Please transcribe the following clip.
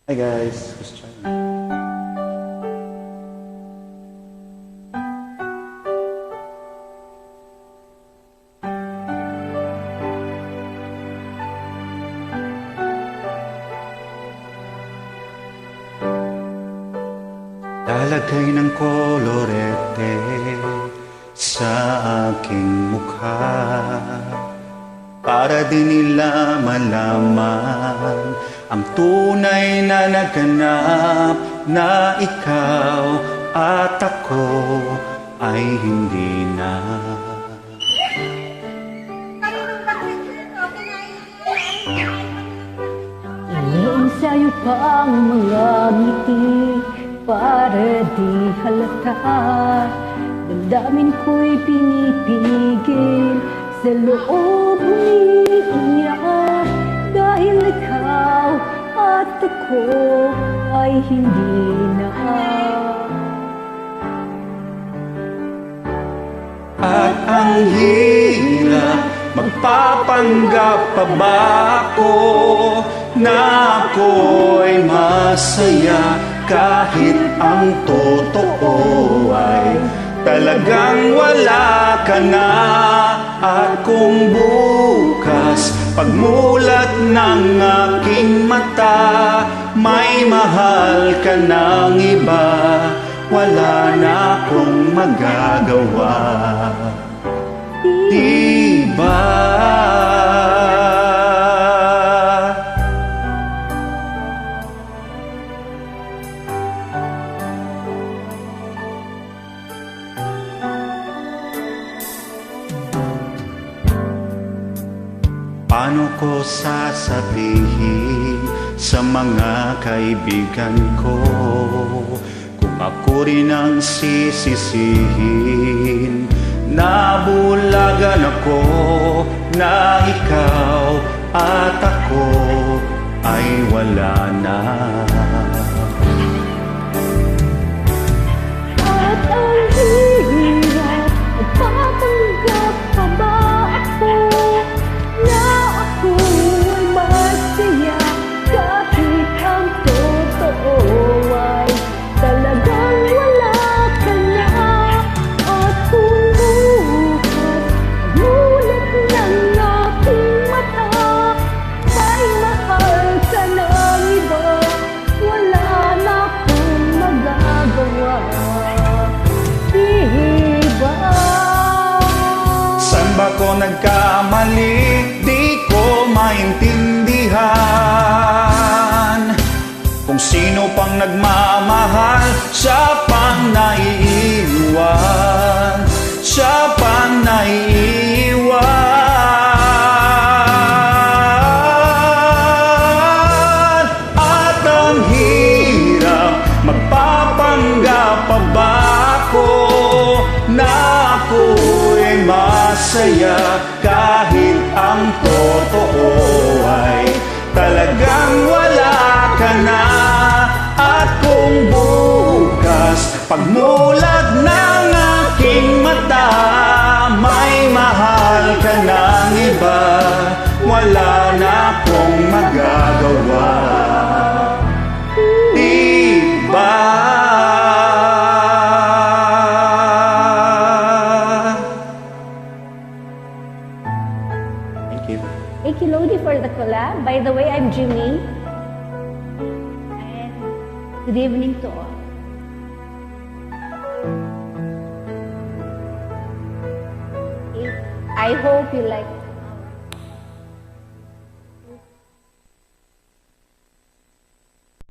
Hi guys, Christian. Lalagay ng kolorete sa aking mukha para di nila malaman ang tunay na naganap na ikaw at ako ay hindi na. Iniensayo pa ang mga ngiti para di halata. Damdamin ko'y pinipigil sa loob umiiyak dahil ikaw at ako ay hindi na. At ang hirap, magpapanggap pa ba ako na ako'y masaya kahit ang totoo ay talagang wala ka na. At kung bukas pagmulat ng aking mata may mahal ka ng iba, wala na akong magagawa. Diba? Paano ko sasabihin sa mga kaibigan ko kung ako rin ang sisisihin? Nabulagan ako na ikaw at ako ay wala na. At ang hirap, magpapanggap pa ba ako na ako ay masaya kahit ang totoo ay talagang wala ka na. At kung bukas mulat ng aking mata may mahal ka ng iba, wala na akong magagawa. Diba? Saan ba ko nagkamali? Di ko maintindihan. Kung sino pang nagmamahal, siya pang naiiwan. Siya pang naiiwan. At ang hirap, magpapanggap pa ba ako na ako'y masaya kahit ang totoo ay talagang wala ka na. At kung bukas pagmulat ng aking mata may mahal ka ng iba, wala na akong magagawa. Diba? Thank you. Thank you, Lodi, for the collab. By the way, I'm Jimmy. And good evening to all. I hope you like